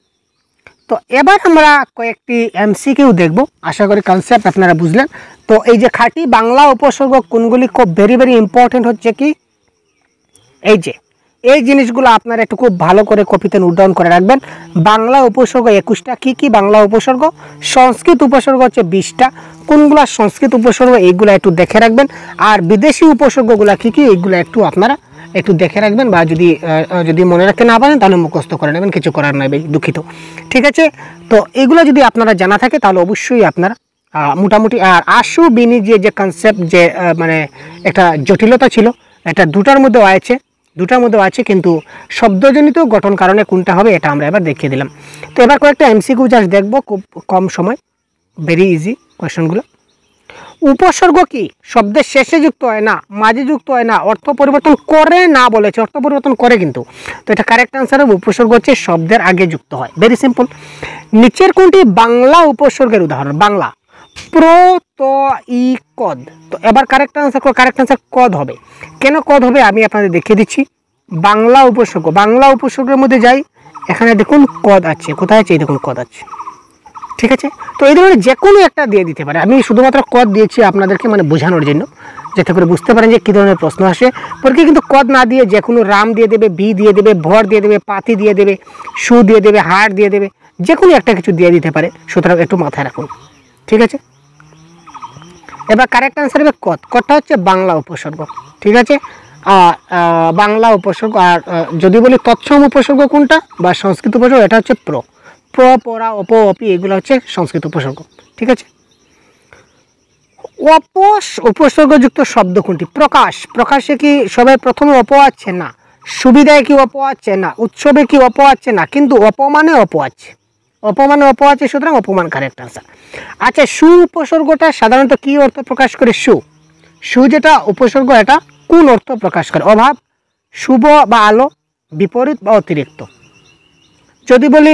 তো এবার আমরা কয়েকটি এমসিকিউ দেখব, আশা করি কনসেপ্ট আপনারা বুঝলেন। তো এই যে খাঁটি বাংলা উপসর্গ কোনগুলি, খুব ভেরি ভেরি ইম্পর্টেন্ট হচ্ছে কি, এই জিনিসগুলো আপনারা একটু খুব ভালো করে কপিতে নোট ডাউন করে রাখবেন। বাংলা উপসর্গ 21টা, কী কী বাংলা উপসর্গ, সংস্কৃত উপসর্গ হচ্ছে 20টা, কোনগুলো সংস্কৃত উপসর্গ এইগুলো একটু দেখে রাখবেন। আর বিদেশি উপসর্গগুলো কী কী এইগুলো একটু আপনারা একটু দেখে রাখবেন, বা যদি মনে রাখতে না পারেন তাহলে মুখস্থ করে নেবেন, কিছু করার নাই ভাই, দুঃখিত। ঠিক আছে? তো এগুলো যদি আপনারা জানা থাকে তাহলে অবশ্যই আপনারা মোটামুটি। আর আশু বিনি যে কনসেপ্ট, যে মানে একটা জটিলতা ছিল, এটা দুটার মধ্যেও আছে, কিন্তু শব্দজনিত গঠন কারণে কোনটা হবে এটা আমরা এবার দেখিয়ে দিলাম। তো এবার কয়েকটা এমসিকিউ জাস্ট দেখবো, খুব কম সময়, ভেরি ইজি কোয়েশনগুলো। উপসর্গ কি শব্দের শেষে যুক্ত হয় না, মাঝে যুক্ত হয় না, অর্থ পরিবর্তন করে না বলেছে, অর্থ পরিবর্তন করে কিন্তু। তো এটা কারেক্ট আনসার হবে, উপসর্গ হচ্ছে শব্দের আগে যুক্ত হয়। Very simple. নিচের কোনটি বাংলা উপসর্গের উদাহরণ? বাংলা প্র, ত, ই, কদ। তো এবার কারেক্ট আনসার কদ হবে। কেন কদ হবে আমি আপনাদের দেখিয়ে দিচ্ছি। বাংলা উপসর্গের মধ্যে যাই, এখানে দেখুন কদ আছে, কোথায় আছে, এই দেখুন কদ আছে। ঠিক আছে? তো এই ধরনের যে কোনো একটা দিয়ে দিতে পারে, আমি শুধুমাত্র কদ দিয়েছি আপনাদেরকে মানে বোঝানোর জন্য, যাতে করে বুঝতে পারেন যে কী ধরনের প্রশ্ন আসে। পরীক্ষা কিন্তু কদ না দিয়ে যে কোনো রাম দিয়ে দেবে, বি দিয়ে দেবে, ভর দিয়ে দেবে, পাতি দিয়ে দেবে, সু দিয়ে দেবে, হাড় দিয়ে দেবে, যে কোনো একটা কিছু দিয়ে দিতে পারে। সুতরাং একটু মাথায় রাখুন। ঠিক আছে? এবার কারেক্ট আনসার হবে কদ। কদটা হচ্ছে বাংলা উপসর্গ। ঠিক আছে? বাংলা উপসর্গ। আর যদি বলি তৎসম উপসর্গ কোনটা বা সংস্কৃত উপসর্গ, এটা হচ্ছে প্র, পরা, অপ, অপি, এগুলো হচ্ছে সংস্কৃত উপসর্গ। ঠিক আছে? উপসর্গযুক্ত শব্দ কোনটি? প্রকাশে কি সবাই প্রথমে অপ আছে? না। সুবিধায় কি অপ আছে? না। উৎসবে কি অপ আছে? না। কিন্তু অপমানে অপ আছে, সুতরাং অপমান কারেক্ট আনসার। আচ্ছা, সু উপসর্গটা সাধারণত কি অর্থ প্রকাশ করে? সু যেটা উপসর্গ, এটা কোন অর্থ প্রকাশ করে? অভাব, শুভ বা আলো, বিপরীত বা অতিরিক্ত। যদি বলি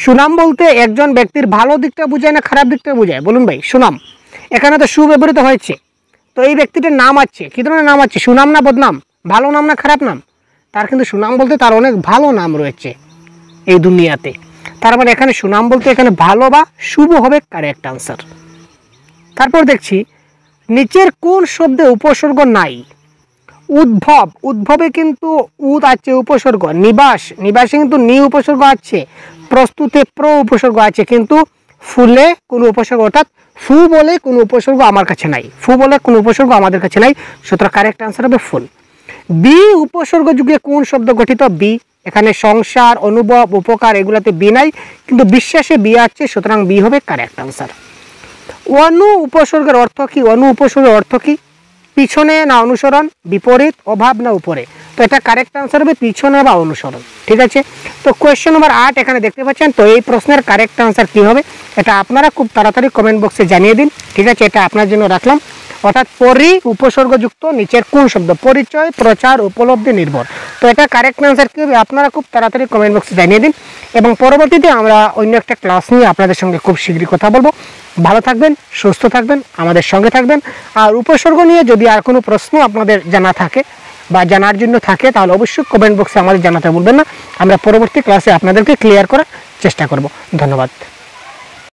সুনাম বলতে একজন ব্যক্তির ভালো দিকটা বোঝায় না খারাপ দিকটা বোঝায়? বলুন ভাই। সুনাম, এখানে তো সু ব্যবহৃত হয়েছে, তো এই ব্যক্তিটার নাম আছে, কী ধরনের নাম আছে? সুনাম না বদনাম? ভালো নাম না খারাপ নাম? তার কিন্তু সুনাম বলতে তার অনেক ভালো নাম রয়েছে এই দুনিয়াতে। তার মানে এখানে সুনাম বলতে এখানে ভালো বা শুভ হবে কারেক্ট আনসার। তারপর দেখছি নিচের কোন শব্দে উপসর্গ নাই? উদ্ভবে কিন্তু উদ আছে উপসর্গ। নিবাসে কিন্তু নি উপসর্গ আছে। প্রস্তুতে প্র উপসর্গ আছে, কিন্তু ফুলে কোনো উপসর্গ, অর্থাৎ ফু বলে কোনো উপসর্গ আমার কাছে নাই, আমাদের কাছে নাই। সুতরাং কারেক্ট আনসার হবে ফুল। বি উপসর্গ যুগে কোন শব্দ গঠিত? বি, এখানে সংসার, অনুভব, উপকার এগুলাতে বি নাই, কিন্তু বিশ্বাসে বি আছে, সুতরাং বি হবে কারেক্ট আনসার। অনু উপসর্গের অর্থ কি? পিছনে না অনুসরণ, বিপরীত, অভাব না উপরে? তো এটা কারেক্ট আনসার হবে পিছনে বা অনুসরণ। ঠিক আছে? তো কোয়েশ্চেন নম্বর 8 এখানে দেখতে পাচ্ছেন। তো এই প্রশ্নের কারেক্ট আনসার কি হবে এটা আপনারা খুব তাড়াতাড়ি কমেন্ট বক্সে জানিয়ে দিন। ঠিক আছে? এটা আপনার জন্য রাখলাম। অর্থাৎ উপসর্গযুক্ত নিচের কোন শব্দ? পরিচয়, প্রচার, উপলব্ধি, নির্ভর। তো এটা কারেক্ট আনসার কী হবে আপনারা খুব তাড়াতাড়ি কমেন্ট বক্সে জানিয়ে দিন, এবং পরবর্তীতে আমরা অন্য একটা ক্লাস নিয়ে আপনাদের সঙ্গে খুব শীঘ্রই কথা বলবো। ভালো থাকবেন, সুস্থ থাকবেন, আমাদের সঙ্গে থাকবেন। আর উপসর্গ নিয়ে যদি আর কোনো প্রশ্ন আপনাদের জানা থাকে বা জানার জন্য থাকে, তাহলে অবশ্যই কমেন্ট বক্সে আমাদের জানাতে ভুলবেন না। আমরা পরবর্তী ক্লাসে আপনাদেরকে ক্লিয়ার করার চেষ্টা করব। ধন্যবাদ।